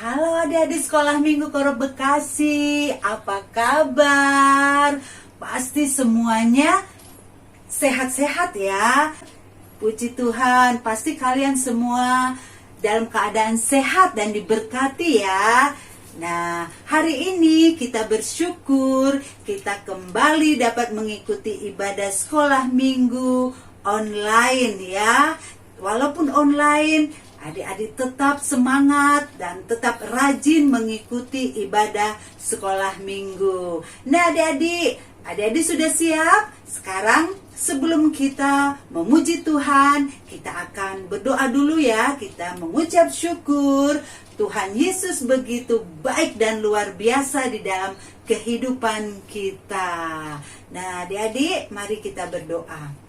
Halo adik-adik sekolah Minggu Koro Bekasi, apa kabar? Pasti semuanya sehat-sehat ya. Puji Tuhan, pasti kalian semua dalam keadaan sehat dan diberkati ya. Nah, hari ini kita bersyukur kita kembali dapat mengikuti ibadah sekolah minggu online ya. Walaupun online, adik-adik tetap semangat dan tetap rajin mengikuti ibadah sekolah minggu. Nah adik-adik sudah siap? Sekarang sebelum kita memuji Tuhan, kita akan berdoa dulu ya. Kita mengucap syukur. Tuhan Yesus begitu baik dan luar biasa di dalam kehidupan kita. Nah adik-adik, mari kita berdoa.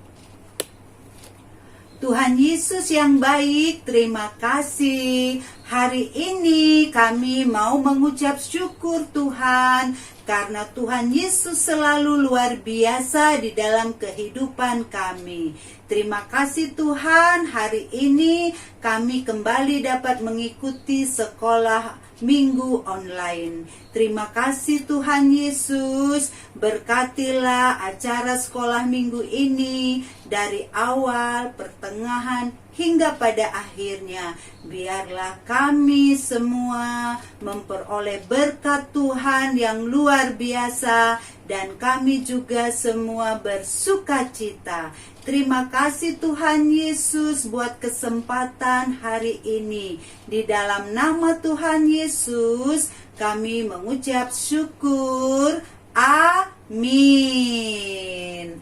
Tuhan Yesus yang baik, terima kasih. Hari ini kami mau mengucap syukur Tuhan, karena Tuhan Yesus selalu luar biasa di dalam kehidupan kami. Terima kasih Tuhan, hari ini kami kembali dapat mengikuti sekolah minggu online. Terima kasih Tuhan Yesus, berkatilah acara sekolah minggu ini dari awal, pertengahan, hingga pada akhirnya. Biarlah kami semua memperoleh berkat Tuhan yang luar biasa, dan kami juga semua bersuka cita. Terima kasih Tuhan Yesus buat kesempatan hari ini. Di dalam nama Tuhan Yesus kami mengucap syukur. Amin.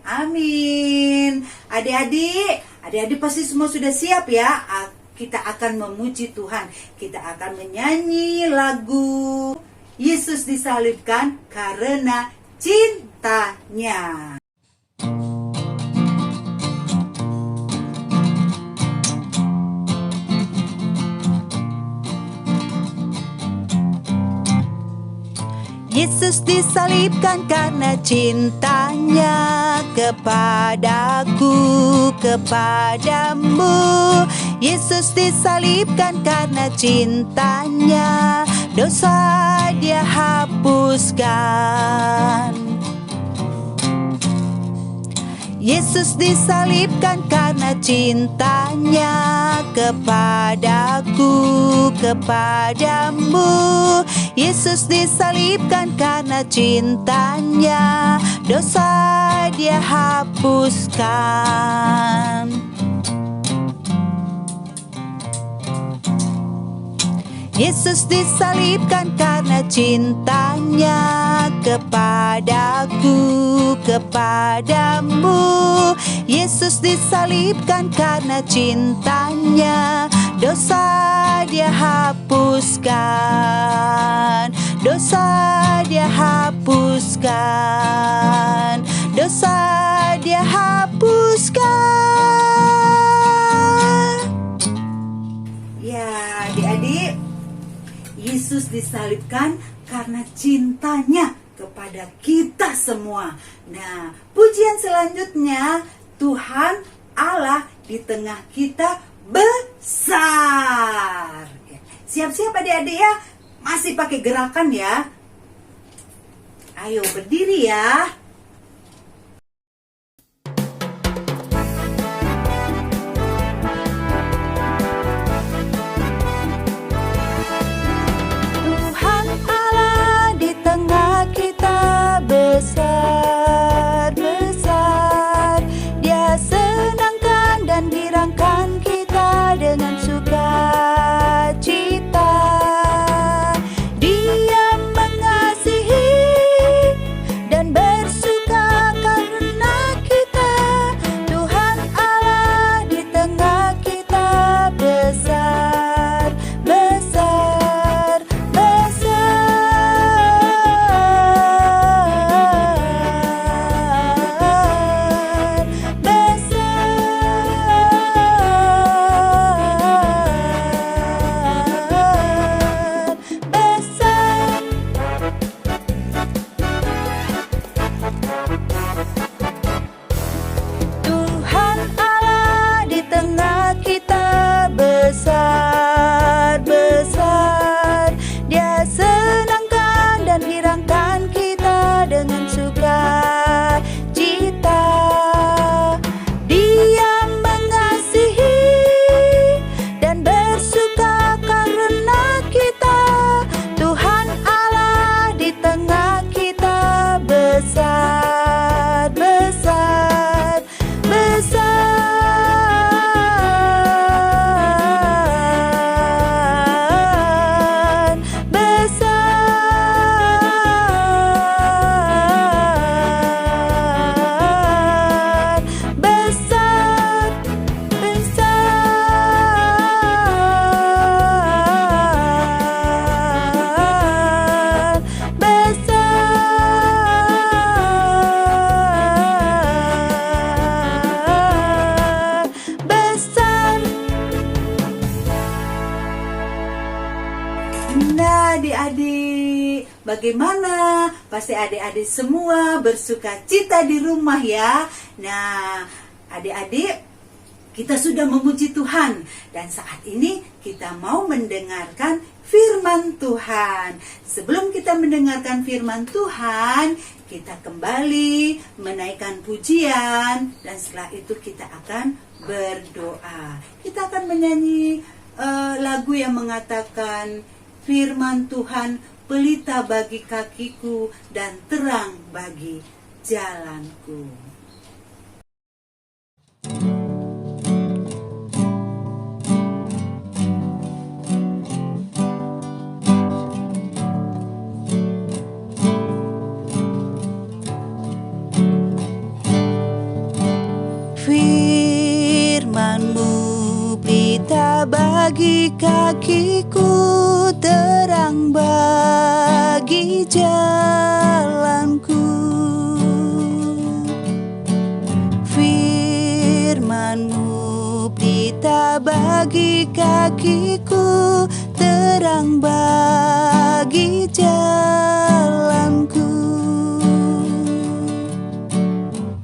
Amin. Adik-adik pasti semua sudah siap ya. Kita akan memuji Tuhan. Kita akan menyanyi lagu Yesus disalibkan karena cintanya. Yesus disalibkan karena cintanya kepadaku, kepadamu. Yesus disalibkan karena cintanya, dosa Dia hapuskan. Yesus disalibkan karena cintanya kepadaku, kepadamu. Yesus disalibkan karena cintanya, dosa Dia hapuskan. Yesus disalibkan karena cintanya kepadaku, kepadamu. Yesus disalibkan karena cintanya, dosa Dia hapuskan. Dosa Dia hapuskan. Dosa Dia hapuskan. Ya adik-adik, Yesus disalibkan karena cintanya kepada kita semua. Nah, pujian selanjutnya, Tuhan Allah di tengah kita besar. Siap-siap adik-adik ya, masih pakai gerakan ya. Ayo berdiri ya. Besar, besar, Dia senangkan dan girangkan kita dengan sukacita. Dia mengasihi dan bersama Nah, adik-adik, bagaimana? Pasti adik-adik semua bersuka cita di rumah ya. Nah, adik-adik, kita sudah memuji Tuhan dan saat ini kita mau mendengarkan firman Tuhan. Sebelum kita mendengarkan firman Tuhan, kita kembali menaikkan pujian dan setelah itu kita akan berdoa. Kita akan menyanyi lagu yang mengatakan firman Tuhan, pelita bagi kakiku dan terang bagi jalanku. Firman-Mu pelita bagi kakiku, terang bagi jalanku. Firman-Mu pelita bagi kakiku, terang bagi jalanku.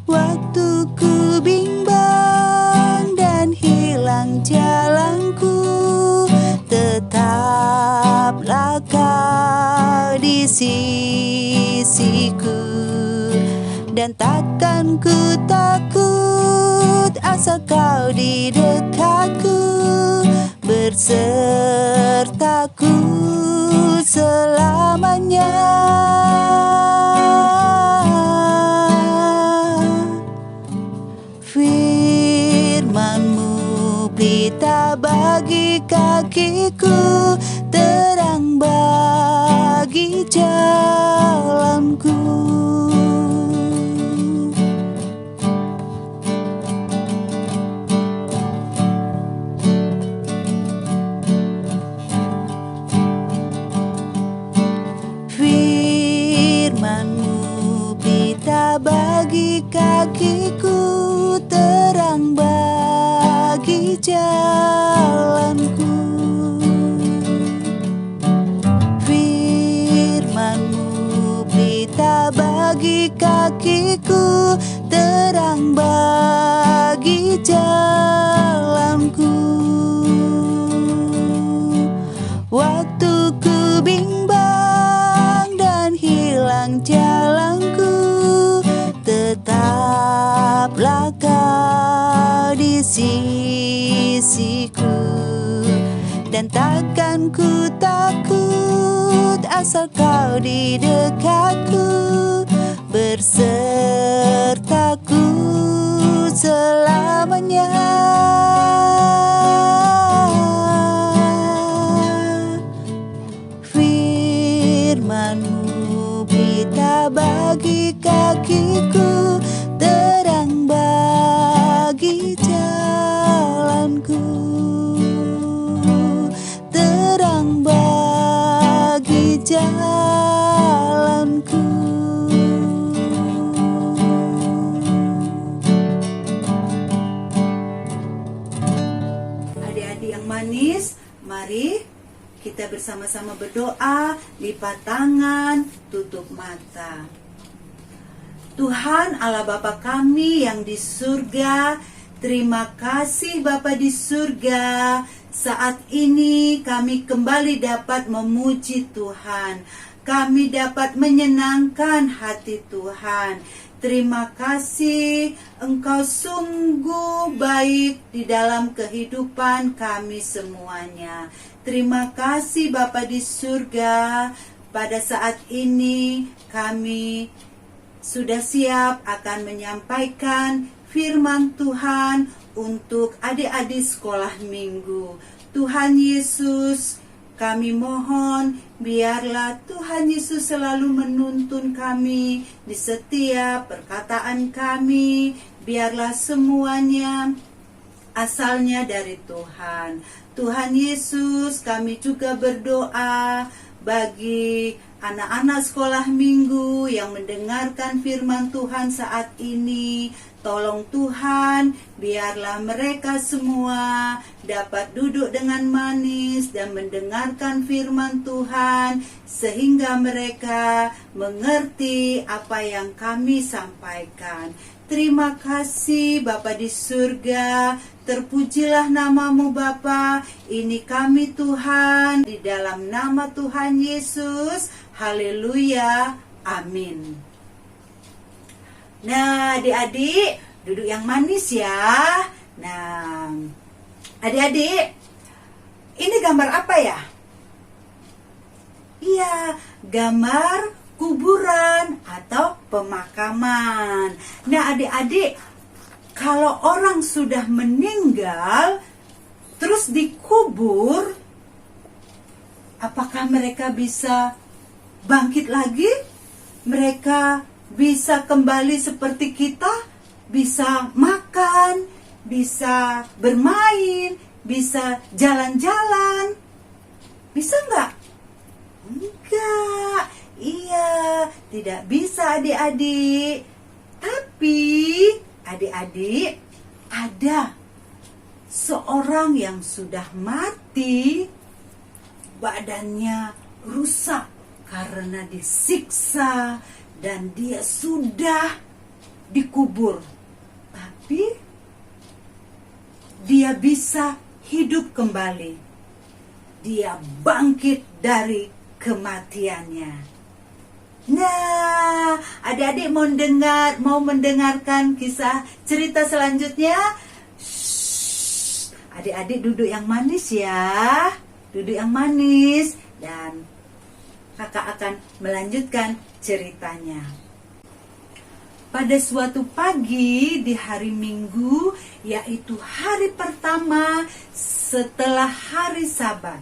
Waktu ku bimbang dan hilang jalanku, tetaplah Kau di sisiku. Dan takkan ku takut asal Kau di dekatku, bersertaku selamanya. Firman-Mu pelita bagi kakiku, terang bagi jalanku. Firman-Mu pelita bagi kakiku, terang bagi jalanku. Firman-Mu pelita bagi kakiku, terang bagi jalanku. Waktu ku bimbang dan hilang jalanku, tetaplah Kau di sisiku. Dan takkan ku takut asal Kau di dekatku, bersertaku selamanya. Firman-Mu pelita bagi kakiku, terang bagi jalanku. Terang bagi jalanku. Adik-adik yang manis, mari kita bersama-sama berdoa, lipat tangan, tutup mata. Tuhan Allah Bapa kami yang di surga, terima kasih Bapa di surga. Saat ini kami kembali dapat memuji Tuhan. Kami dapat menyenangkan hati Tuhan. Terima kasih, Engkau sungguh baik di dalam kehidupan kami semuanya. Terima kasih Bapa di surga. Pada saat ini kami sudah siap akan menyampaikan firman Tuhan untuk adik-adik sekolah minggu. Tuhan Yesus, kami mohon biarlah Tuhan Yesus selalu menuntun kami di setiap perkataan kami. Biarlah semuanya asalnya dari Tuhan. Tuhan Yesus, kami juga berdoa bagi anak-anak sekolah minggu yang mendengarkan firman Tuhan saat ini. Tolong Tuhan, biarlah mereka semua dapat duduk dengan manis dan mendengarkan firman Tuhan, sehingga mereka mengerti apa yang kami sampaikan. Terima kasih Bapa di surga, terpujilah namamu Bapa. Ini kami Tuhan, di dalam nama Tuhan Yesus. Haleluya, amin. Nah, adik-adik, duduk yang manis ya. Nah, adik-adik, ini gambar apa ya? Iya, gambar kuburan atau pemakaman. Nah, adik-adik, kalau orang sudah meninggal terus dikubur, apakah mereka bisa bangkit lagi? Mereka bisa kembali seperti kita, bisa makan, bisa bermain, bisa jalan-jalan. Bisa nggak? Enggak. Iya, tidak bisa adik-adik. Tapi adik-adik, ada seorang yang sudah mati, badannya rusak karena disiksa, dan dia sudah dikubur. Tapi dia bisa hidup kembali. Dia bangkit dari kematiannya. Nah, adik-adik mau mendengarkan kisah cerita selanjutnya? Shh, adik-adik duduk yang manis ya. Duduk yang manis, dan kakak akan melanjutkan ceritanya. Pada suatu pagi di hari Minggu, yaitu hari pertama setelah hari Sabat,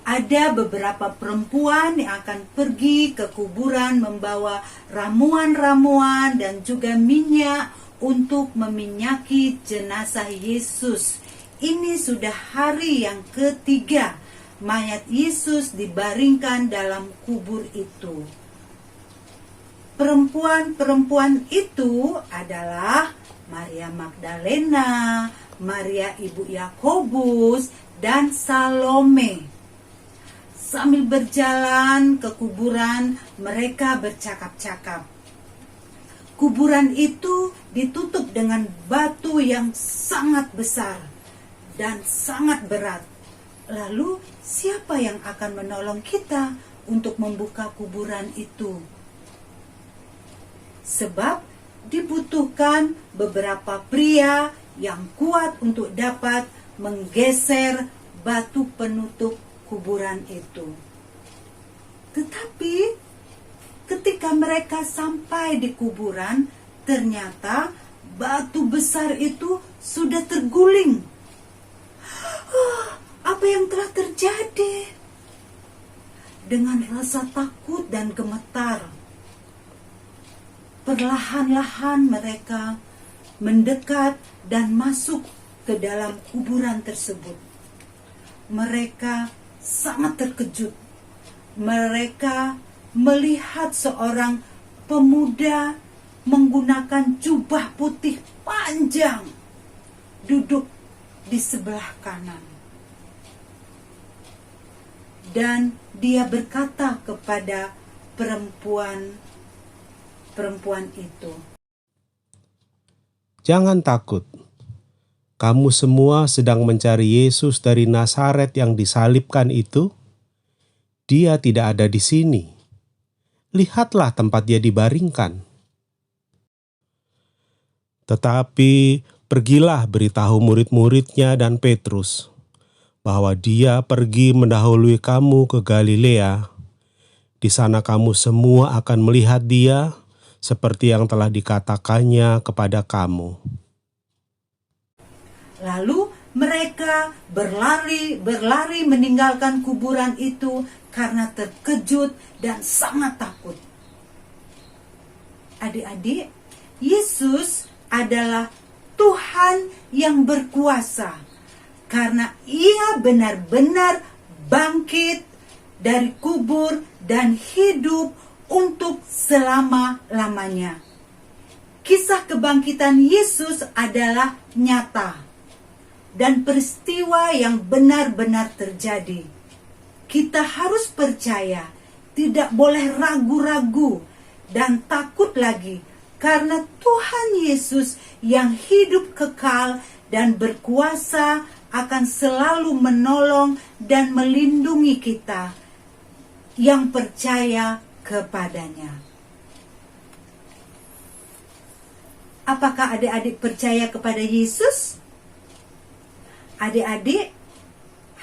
ada beberapa perempuan yang akan pergi ke kuburan membawa ramuan-ramuan dan juga minyak untuk meminyaki jenazah Yesus. Ini sudah hari yang ketiga mayat Yesus dibaringkan dalam kubur itu. Perempuan-perempuan itu adalah Maria Magdalena, Maria ibu Yakobus, dan Salome. Sambil berjalan ke kuburan, mereka bercakap-cakap. Kuburan itu ditutup dengan batu yang sangat besar dan sangat berat. Lalu, siapa yang akan menolong kita untuk membuka kuburan itu? Sebab dibutuhkan beberapa pria yang kuat untuk dapat menggeser batu penutup kuburan itu. Tetapi ketika mereka sampai di kuburan, ternyata batu besar itu sudah terguling. Apa yang telah terjadi? Dengan rasa takut dan gemetar, perlahan-lahan mereka mendekat dan masuk ke dalam kuburan tersebut. Mereka sangat terkejut. Mereka melihat seorang pemuda menggunakan jubah putih panjang duduk di sebelah kanan. Dan dia berkata kepada perempuan itu, "Jangan takut. Kamu semua sedang mencari Yesus dari Nazaret yang disalibkan itu. Dia tidak ada di sini. Lihatlah tempat dia dibaringkan. Tetapi pergilah beritahu murid-muridnya dan Petrus bahwa dia pergi mendahului kamu ke Galilea. Di sana kamu semua akan melihat dia seperti yang telah dikatakannya kepada kamu." Lalu mereka berlari meninggalkan kuburan itu karena terkejut dan sangat takut. Adik-adik, Yesus adalah Tuhan yang berkuasa karena Ia benar-benar bangkit dari kubur dan hidup untuk selama-lamanya. kisah kebangkitan Yesus adalah nyata dan peristiwa yang benar-benar terjadi. Kita harus percaya, tidak boleh ragu-ragu dan takut lagi, karena Tuhan Yesus yang hidup kekal dan berkuasa akan selalu menolong dan melindungi kita yang percaya kepadanya. Apakah adik-adik percaya kepada Yesus? Adik-adik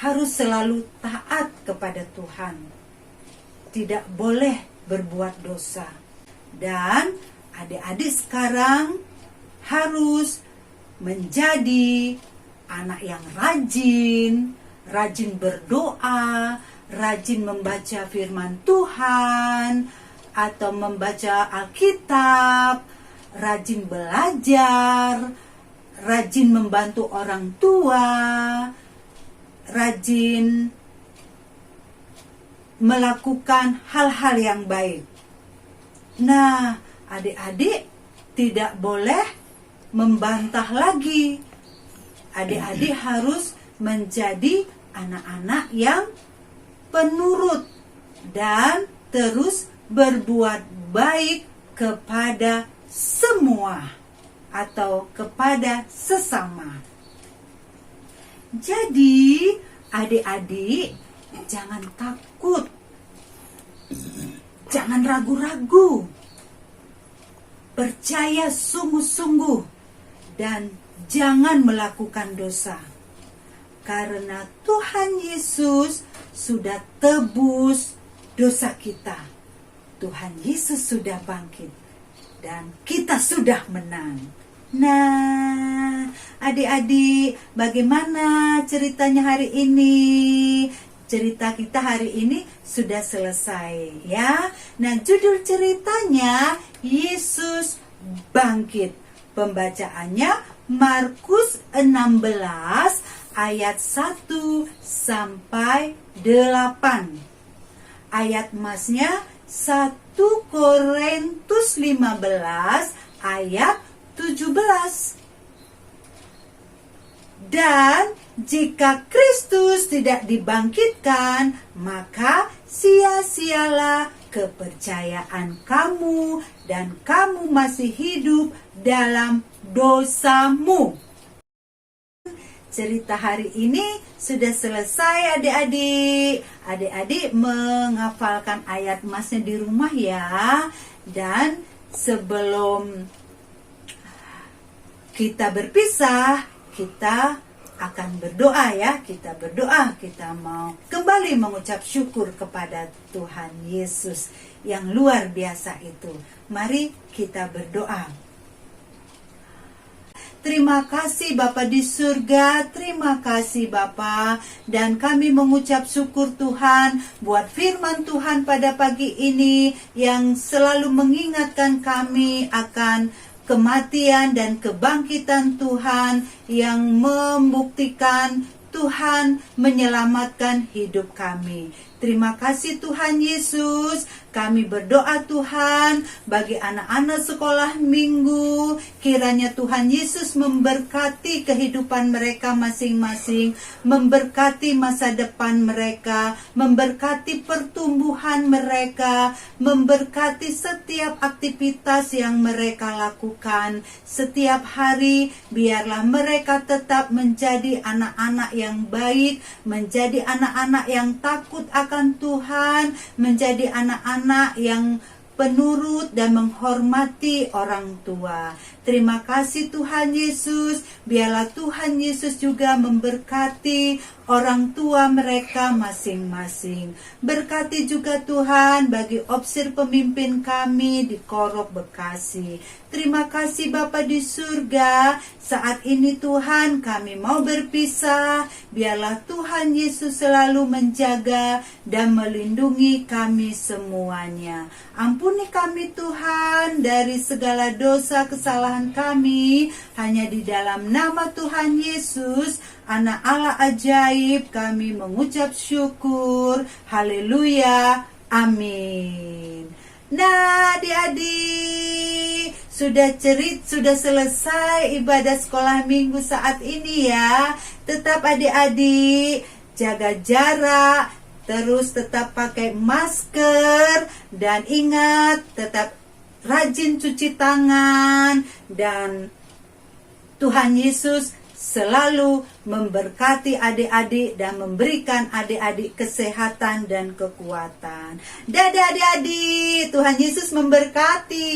harus selalu taat kepada Tuhan. Tidak boleh berbuat dosa. Dan adik-adik sekarang harus menjadi anak yang rajin, rajin berdoa, rajin membaca firman Tuhan, atau membaca Alkitab, rajin belajar, rajin membantu orang tua, rajin melakukan hal-hal yang baik. Nah, adik-adik tidak boleh membantah lagi. Adik-adik harus menjadi anak-anak yang penurut dan terus berbuat baik kepada semua atau kepada sesama. Jadi, adik-adik jangan takut, jangan ragu-ragu, percaya sungguh-sungguh dan jangan melakukan dosa. Karena Tuhan Yesus sudah tebus dosa kita. Tuhan Yesus sudah bangkit dan kita sudah menang. Nah, adik-adik, bagaimana ceritanya hari ini? Cerita kita hari ini sudah selesai ya. Nah, judul ceritanya Yesus bangkit. Pembacaannya Markus 16 ayat 1 sampai 8. Ayat masnya 1 Korintus 15 ayat 17. Dan jika Kristus tidak dibangkitkan, maka sia-sialah kepercayaan kamu dan kamu masih hidup dalam dosamu. Cerita hari ini sudah selesai adik-adik. Adik-adik menghafalkan ayat masnya di rumah ya. Dan sebelum kita berpisah, kita akan berdoa ya. Kita berdoa, kita mau kembali mengucap syukur kepada Tuhan Yesus yang luar biasa itu. Mari kita berdoa. Terima kasih Bapa di surga, terima kasih Bapa, dan kami mengucap syukur Tuhan buat firman Tuhan pada pagi ini yang selalu mengingatkan kami akan kematian dan kebangkitan Tuhan yang membuktikan Tuhan menyelamatkan hidup kami. Terima kasih Tuhan Yesus. Kami berdoa Tuhan bagi anak-anak sekolah minggu. Kiranya Tuhan Yesus memberkati kehidupan mereka masing-masing. Memberkati masa depan mereka. Memberkati pertumbuhan mereka. Memberkati setiap aktivitas yang mereka lakukan. Setiap hari biarlah mereka tetap menjadi anak-anak yang baik. Menjadi anak-anak yang takut akan Tuhan. Menjadi anak-anak yang penurut dan menghormati orang tua. Terima kasih Tuhan Yesus. Biarlah Tuhan Yesus juga memberkati orang tua mereka masing-masing. Berkati juga Tuhan bagi opsir pemimpin kami di Korop Bekasi. Terima kasih Bapa di surga. Saat ini Tuhan kami mau berpisah. Biarlah Tuhan Yesus selalu menjaga dan melindungi kami semuanya. Ampuni kami Tuhan dari segala dosa kesalahan kami. Hanya di dalam nama Tuhan Yesus, Anak Allah ajaib, kami mengucap syukur. Haleluya. Amin. Nah, adik-adik, sudah selesai ibadah sekolah minggu saat ini ya. Tetap adik-adik jaga jarak, terus tetap pakai masker, dan ingat tetap rajin cuci tangan, dan Tuhan Yesus selalu memberkati adik-adik dan memberikan adik-adik kesehatan dan kekuatan. Dadah adik-adik, Tuhan Yesus memberkati.